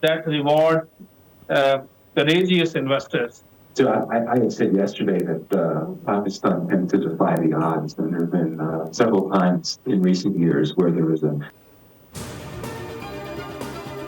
that reward courageous investors. So I had said yesterday that Pakistan tends to defy the odds, and there have been several times in recent years where there was a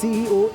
CEO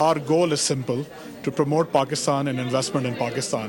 Our goal is simple, to promote Pakistan and investment in Pakistan.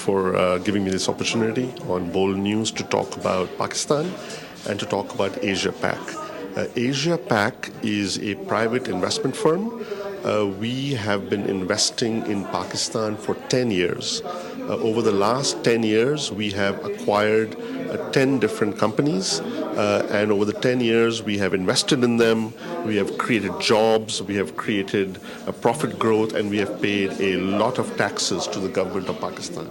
For giving me this opportunity on Bold News to talk about Pakistan and to talk about Asia Pac. Asia Pac is a private investment firm. We have been investing in Pakistan for 10 years. Over the last 10 years, we have acquired 10 different companies, and over the 10 years, we have invested in them. We have created jobs, we have created a profit growth, and we have paid a lot of taxes to the government of Pakistan.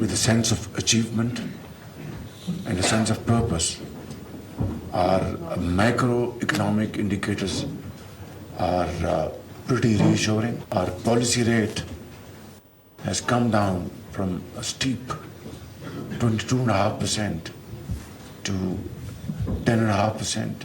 With a sense of achievement and a sense of purpose, our macroeconomic indicators are pretty reassuring. Our policy rate has come down from a steep 22.5% to 10.5%.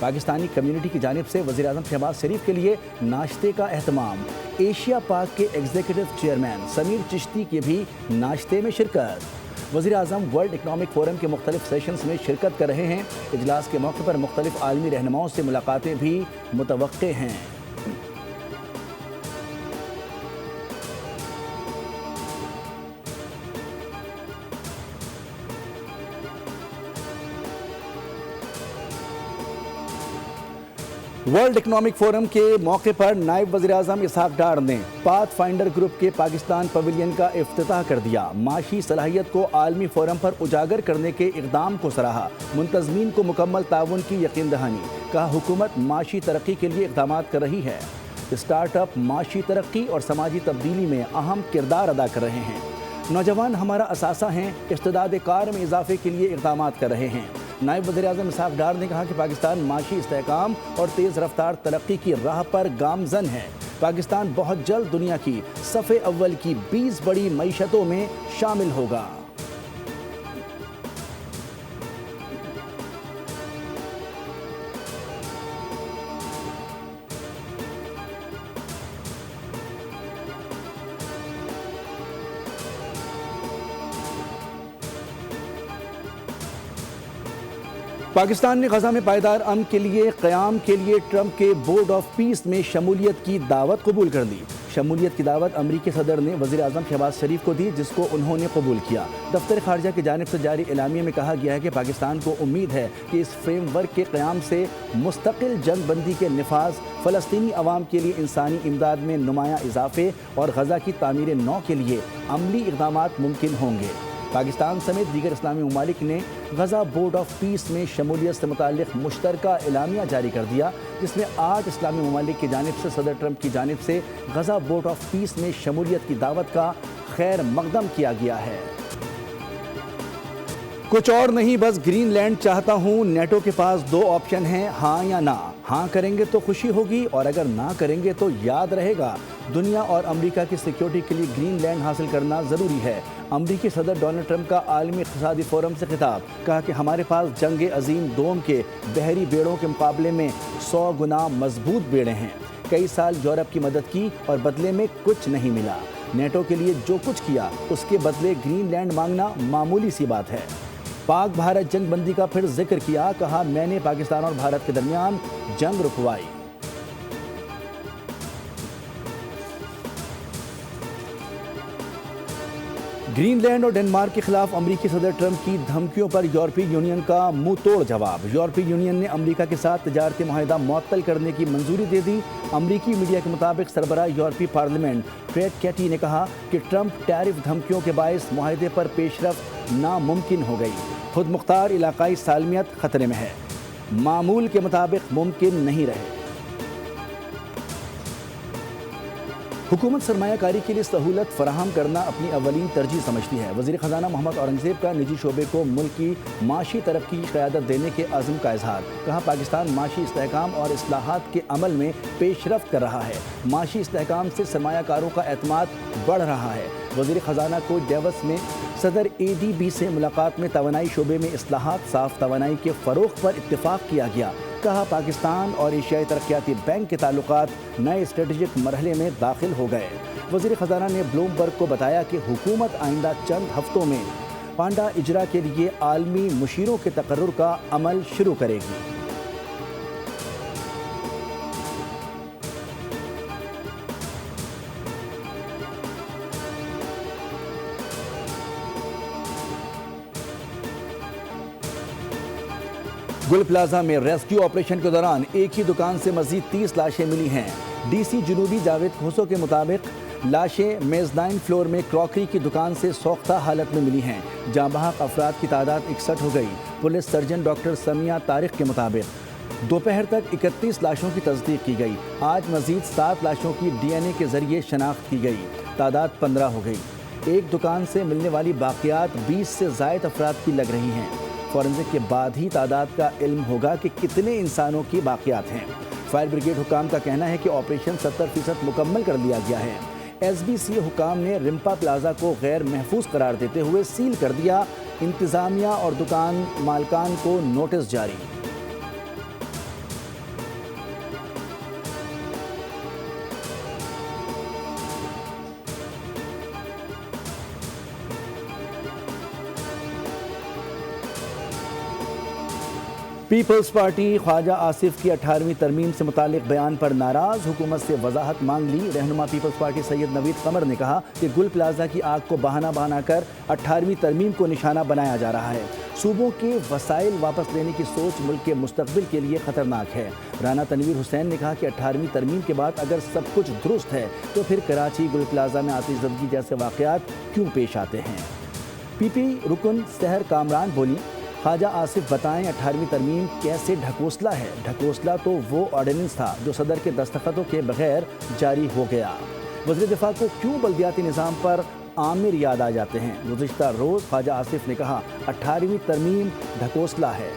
Pakistani community کی جانب سے وزیر اعظم شہباز شریف کے لیے ناشتے کا اہتمام۔ Asia پاک کے ایگزیکٹو چیئرمین سمیر چشتی کی بھی ناشتے میں شرکت۔ وزیر اعظم ورلڈ اکنامک فورم کے مختلف سیشنز میں شرکت کر رہے ہیں۔ اجلاس کے موقع پر مختلف عالمی رہنماؤں سے ملاقاتیں بھی متوقع ہیں۔ ورلڈ اکنامک فورم کے موقع پر نائب وزیر اعظم اسحاق ڈار نے پاتھ فائنڈر گروپ کے پاکستان پویلین کا افتتاح کر دیا۔ معاشی صلاحیت کو عالمی فورم پر اجاگر کرنے کے اقدام کو سراہا۔ منتظمین کو مکمل تعاون کی یقین دہانی۔ کہا حکومت معاشی ترقی کے لیے اقدامات کر رہی ہے۔ اسٹارٹ اپ معاشی ترقی اور سماجی تبدیلی میں اہم کردار ادا کر رہے ہیں۔ نوجوان ہمارا اثاثہ ہیں، استعداد کار میں اضافے کے لیے اقدامات کر رہے ہیں۔ نائب وزیر اعظم اسحاق ڈار نے کہا کہ پاکستان معاشی استحکام اور تیز رفتار ترقی کی راہ پر گامزن ہے۔ پاکستان بہت جلد دنیا کی صف اول کی 20 بڑی معیشتوں میں شامل ہوگا۔ پاکستان نے غزہ میں پائیدار امن کے لیے قیام کے لیے ٹرمپ کے بورڈ آف پیس میں شمولیت کی دعوت قبول کر لی۔ شمولیت کی دعوت امریکی صدر نے وزیر اعظم شہباز شریف کو دی، جس کو انہوں نے قبول کیا۔ دفتر خارجہ کی جانب سے جاری اعلامیے میں کہا گیا ہے کہ پاکستان کو امید ہے کہ اس فریم ورک کے قیام سے مستقل جنگ بندی کے نفاذ، فلسطینی عوام کے لیے انسانی امداد میں نمایاں اضافے اور غزہ کی تعمیر نو کے لیے عملی اقدامات ممکن ہوں گے۔ پاکستان سمیت دیگر اسلامی ممالک نے غزہ بورڈ آف پیس میں شمولیت سے متعلق مشترکہ اعلامیہ جاری کر دیا، جس میں 8 اسلامی ممالک کی جانب سے صدر ٹرمپ کی جانب سے غزہ بورڈ آف پیس میں شمولیت کی دعوت کا خیر مقدم کیا گیا ہے۔ کچھ اور نہیں، بس گرین لینڈ چاہتا ہوں۔ نیٹو کے پاس 2 آپشن ہیں، ہاں یا نہ۔ ہاں کریں گے تو خوشی ہوگی اور اگر نہ کریں گے تو یاد رہے گا۔ دنیا اور امریکہ کی سیکیورٹی کے لیے گرین لینڈ حاصل کرنا ضروری ہے۔ امریکی صدر ڈونلڈ ٹرمپ کا عالمی اقتصادی فورم سے خطاب۔ کہا کہ ہمارے پاس جنگ عظیم دوم کے بحری بیڑوں کے مقابلے میں 100 گنا مضبوط بیڑے ہیں۔ کئی سال یورپ کی مدد کی اور بدلے میں کچھ نہیں ملا۔ نیٹو کے لیے جو کچھ کیا اس کے بدلے گرین لینڈ مانگنا معمولی سی بات ہے۔ پاک بھارت جنگ بندی کا پھر ذکر کیا۔ کہا میں نے پاکستان اور بھارت کے درمیان جنگ رکوائی۔ گرین لینڈ اور ڈنمارک کے خلاف امریکی صدر ٹرمپ کی دھمکیوں پر یورپی یونین کا منہ توڑ جواب۔ یورپی یونین نے امریکہ کے ساتھ تجارتی معاہدہ معطل کرنے کی منظوری دے دی۔ امریکی میڈیا کے مطابق سربراہ یورپی پارلیمنٹ ٹریٹ کیٹی نے کہا کہ ٹرمپ ٹیرف دھمکیوں کے باعث معاہدے پر پیش رفت ناممکن ہو گئی۔ خود مختار علاقائی سالمیت خطرے میں ہے، معمول کے مطابق ممکن نہیں رہے۔ حکومت سرمایہ کاری کے لیے سہولت فراہم کرنا اپنی اولین ترجیح سمجھتی ہے۔ وزیر خزانہ محمد اورنگزیب کا نجی شعبے کو ملک کی معاشی ترقی کی قیادت دینے کے عزم کا اظہار۔ کہا پاکستان معاشی استحکام اور اصلاحات کے عمل میں پیش رفت کر رہا ہے۔ معاشی استحکام سے سرمایہ کاروں کا اعتماد بڑھ رہا ہے۔ وزیر خزانہ کو ڈیوس میں صدر ADB سے ملاقات میں توانائی شعبے میں اصلاحات، صاف توانائی کے فروغ پر اتفاق کیا گیا۔ کہا پاکستان اور ایشیائی ترقیاتی بینک کے تعلقات نئے اسٹریٹجک مرحلے میں داخل ہو گئے۔ وزیر خزانہ نے بلومبرگ کو بتایا کہ حکومت آئندہ چند ہفتوں میں پانڈا اجرا کے لیے عالمی مشیروں کے تقرر کا عمل شروع کرے گی۔ گل پلازا میں ریسکیو آپریشن کے دوران ایک ہی دکان سے مزید 30 لاشیں ملی ہیں۔ DC جنوبی جاوید کھوسو کے مطابق لاشیں میزنائن فلور میں کراکری کی دکان سے سوختہ حالت میں ملی ہیں۔ جاں بحق افراد کی تعداد 61 ہو گئی۔ Police surgeon doctor Sumaiya Tariq کے مطابق دوپہر تک 31 لاشوں کی تصدیق کی گئی۔ آج مزید 7 لاشوں کی DNA کے ذریعے شناخت کی گئی، تعداد 15 ہو گئی۔ ایک دکان سے ملنے والی باقیات 20 سے زائد افراد کی لگ رہی ہیں۔ فورنزک کے بعد ہی تعداد کا علم ہوگا کہ کتنے انسانوں کی باقیات ہیں۔ فائر بریگیڈ حکام کا کہنا ہے کہ آپریشن 70% مکمل کر دیا گیا ہے۔ SBCA حکام نے رمپا پلازا کو غیر محفوظ قرار دیتے ہوئے سیل کر دیا۔ انتظامیہ اور دکان مالکان کو نوٹس جاری۔ پیپلز پارٹی خواجہ آصف کی 18ویں ترمیم سے متعلق بیان پر ناراض، حکومت سے وضاحت مانگ لی۔ رہنما پیپلز پارٹی سید نوید قمر نے کہا کہ گل پلازہ کی آگ کو بہانہ بنا کر 18ویں ترمیم کو نشانہ بنایا جا رہا ہے۔ صوبوں کے وسائل واپس لینے کی سوچ ملک کے مستقبل کے لیے خطرناک ہے۔ رانا تنویر حسین نے کہا کہ 18ویں ترمیم کے بعد اگر سب کچھ درست ہے تو پھر کراچی گل پلازہ میں آتش زدگی جیسے واقعات کیوں پیش آتے ہیں؟ پی پی رکن سحر کامران بولی، خواجہ آصف بتائیں 18ویں ترمیم کیسے ڈھکوسلا ہے؟ ڈھکوسلا تو وہ آرڈیننس تھا جو صدر کے دستخطوں کے بغیر جاری ہو گیا۔ وزیر دفاع کو کیوں بلدیاتی نظام پر عامر یاد آ جاتے ہیں؟ گزشتہ روز خواجہ آصف نے کہا 18ویں ترمیم ڈھکوسلا ہے۔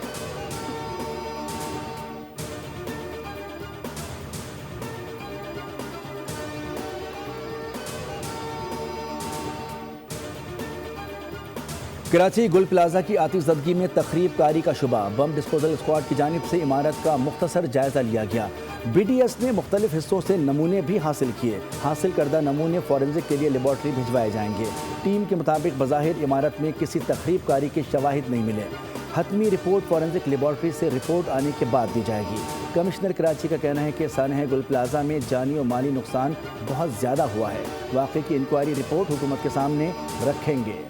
کراچی گل پلازہ کی آتش زدگی میں تخریب کاری کا شبہ، بم ڈسپوزل اسکواڈ کی جانب سے عمارت کا مختصر جائزہ لیا گیا۔ بی ڈی ایس نے مختلف حصوں سے نمونے بھی حاصل کیے۔ حاصل کردہ نمونے فورنزک کے لیے لیبارٹری بھجوائے جائیں گے۔ ٹیم کے مطابق بظاہر عمارت میں کسی تخریب کاری کے شواہد نہیں ملے۔ حتمی رپورٹ فورنزک لیبارٹری سے رپورٹ آنے کے بعد دی جائے گی۔ کمشنر کراچی کا کہنا ہے کہ سانحہ گل پلازہ میں جانی و مالی نقصان بہت زیادہ ہوا ہے۔ واقعے کی انکوائری رپورٹ حکومت کے سامنے رکھیں گے۔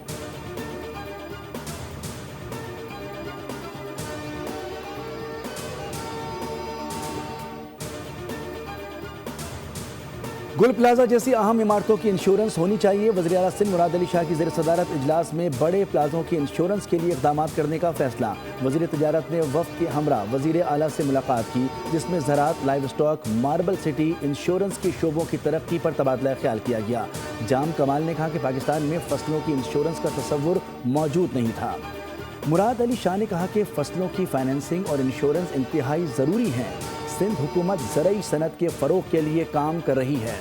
گل پلازہ جیسی اہم عمارتوں کی انشورنس ہونی چاہیے۔ وزیر اعلیٰ سندھ مراد علی شاہ کی زیر صدارت اجلاس میں بڑے پلازوں کی انشورنس کے لیے اقدامات کرنے کا فیصلہ۔ وزیر تجارت نے وفد کے ہمراہ وزیر اعلیٰ سے ملاقات کی، جس میں زراعت، live stock, marble city, insurance کی شعبوں کی ترقی پر تبادلہ خیال کیا گیا۔ جام کمال نے کہا کہ پاکستان میں فصلوں کی انشورنس کا تصور موجود نہیں تھا۔ مراد علی شاہ نے کہا کہ فصلوں کی فائنینسنگ اور انشورنس انتہائی ضروری ہیں۔ سندھ حکومت زرعی صنعت کے فروغ کے لیے کام کر رہی ہے۔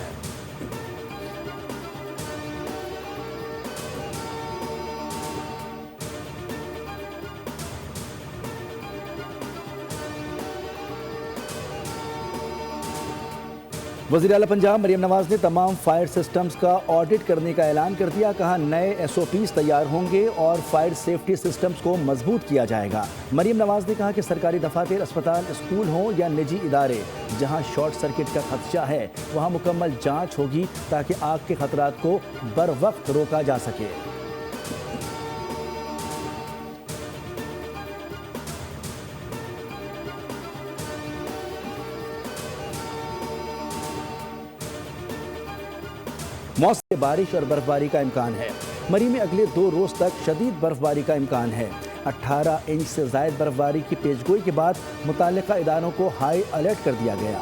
وزیر اعلیٰ پنجاب مریم نواز نے تمام فائر سسٹمز کا آڈٹ کرنے کا اعلان کر دیا۔ کہا نئے ایس او پیز تیار ہوں گے اور فائر سیفٹی سسٹمز کو مضبوط کیا جائے گا۔ مریم نواز نے کہا کہ سرکاری دفاتر، اسپتال، اسکول ہوں یا نجی ادارے، جہاں شارٹ سرکٹ کا خدشہ ہے وہاں مکمل جانچ ہوگی تاکہ آگ کے خطرات کو بروقت روکا جا سکے۔ موسم بارش اور برف باری کا امکان ہے۔ مری میں اگلے 2 روز تک شدید برف باری کا امکان ہے۔ 18 انچ سے زائد برف باری کی پیشگوئی کے بعد متعلقہ اداروں کو ہائی الرٹ کر دیا گیا۔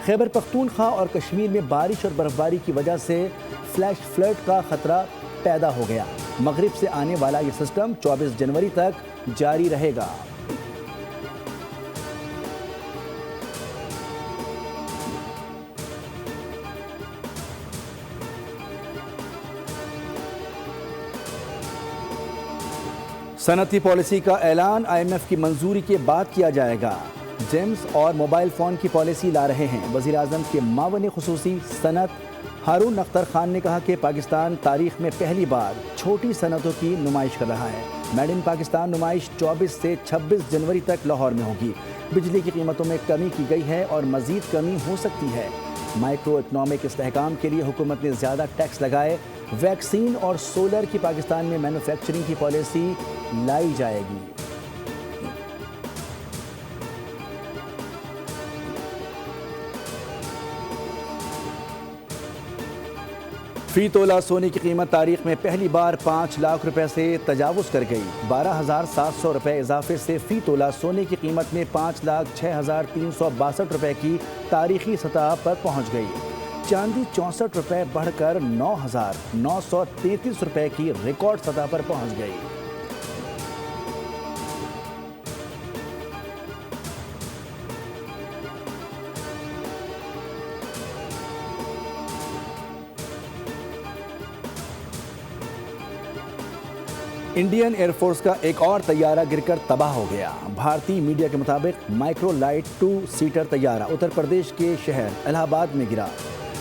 خیبر پختونخوا اور کشمیر میں بارش اور برف باری کی وجہ سے فلیش فلڈ کا خطرہ پیدا ہو گیا۔ مغرب سے آنے والا یہ سسٹم 24 جنوری تک جاری رہے گا۔ صنعتی پالیسی کا اعلان آئی ایم ایف کی منظوری کے بعد کیا جائے گا۔ جیمز اور موبائل فون کی پالیسی لا رہے ہیں۔ وزیر اعظم کے معاون خصوصی صنعت ہارون اختر خان نے کہا کہ پاکستان تاریخ میں پہلی بار چھوٹی صنعتوں کی نمائش کر رہا ہے۔ میڈ ان پاکستان نمائش 24 سے 26 جنوری تک لاہور میں ہوگی۔ بجلی کی قیمتوں میں کمی کی گئی ہے اور مزید کمی ہو سکتی ہے۔ مائکرو اکنامک استحکام کے لیے حکومت نے زیادہ ٹیکس لگائے۔ ویکسین اور سولر کی پاکستان میں مینوفیکچرنگ کی پالیسی لائی جائے گی۔ فی تولہ سونے کی قیمت تاریخ میں پہلی بار 5 لاکھ روپے سے تجاوز کر گئی۔ 12,700 روپے اضافے سے فی تولہ سونے کی قیمت میں 5,06,362 روپے کی تاریخی سطح پر پہنچ گئی۔ چاندی 64 روپے بڑھ کر 9,933 روپے کی ریکارڈ سطح پر پہنچ گئی۔ انڈین ایئر فورس کا ایک اور طیارہ گر کر تباہ ہو گیا۔ بھارتی میڈیا کے مطابق مائکرو لائٹ 2 سیٹر طیارہ اتر پردیش کے شہر الہ آباد میں گرا۔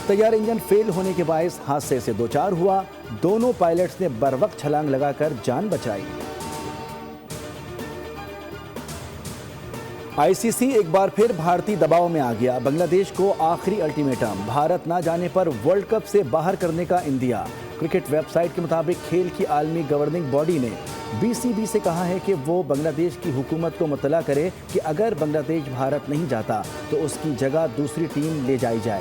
طیارہ انجن فیل ہونے کے باعث حادثے سے دوچار ہوا۔ دونوں پائلٹس نے بروقت چھلانگ لگا کر جان بچائی۔ ICC ایک بار پھر بھارتی دباؤ میں آ گیا. بنگلہ دیش کو آخری الٹیمیٹم, بھارت نہ جانے پر ورلڈ کپ سے باہر کرنے کا اندیا. کرکٹ ویب سائٹ کے مطابق کھیل کی عالمی گورننگ باڈی نے BCB سے کہا ہے کہ وہ بنگلہ دیش کی حکومت کو مطلع کرے کہ اگر بنگلہ دیش بھارت نہیں جاتا تو اس کی جگہ دوسری ٹیم لے جائی جائے.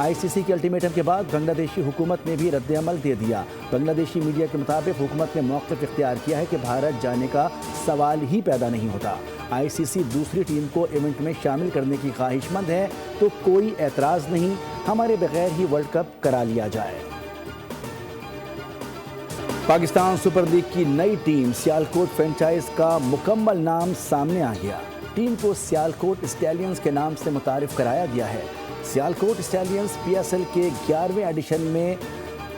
ICC کے الٹیمیٹم کے بعد بنگلہ دیشی حکومت نے بھی رد عمل دے دیا. بنگلہ دیشی میڈیا کے مطابق حکومت نے موقف اختیار کیا ہے کہ بھارت جانے کا سوال ہی پیدا نہیں ہوتا. ICC دوسری ٹیم کو ایونٹ میں شامل کرنے کی خواہش مند ہے تو کوئی اعتراض نہیں, ہمارے بغیر ہی ورلڈ کپ کرا لیا جائے. پاکستان سپر لیگ کی نئی ٹیم سیالکوٹ فرنچائز کا مکمل نام سامنے آ گیا. ٹیم کو سیالکوٹ اسٹیلینز کے نام سے متعارف کرایا گیا ہے. سیالکوٹ اسٹیلینز PSL کے 11ویں ایڈیشن میں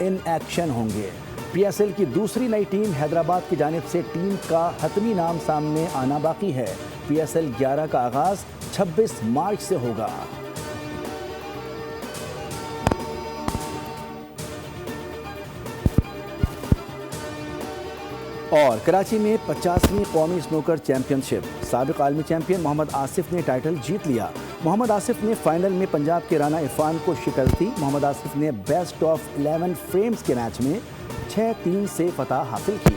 ان ایکشن ہوں گے. PSL کی دوسری نئی ٹیم حیدرآباد کی جانب سے ٹیم کا حتمی نام سامنے آنا باقی ہے. PSL 11 کا آغاز 26 مارچ سے ہوگا. اور کراچی میں 50ویں قومی سنوکر چیمپئن شپ, سابق عالمی چیمپئن محمد آصف نے ٹائٹل جیت لیا. محمد آصف نے فائنل میں پنجاب کے رانا عرفان کو شکست دی. محمد آصف نے بیسٹ آف 11 فریمز کے میچ میں 6-3 سے فتح حاصل کی.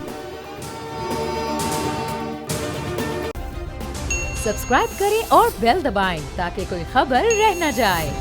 سبسکرائب کریں اور بیل دبائیں تاکہ کوئی خبر رہ نہ جائے.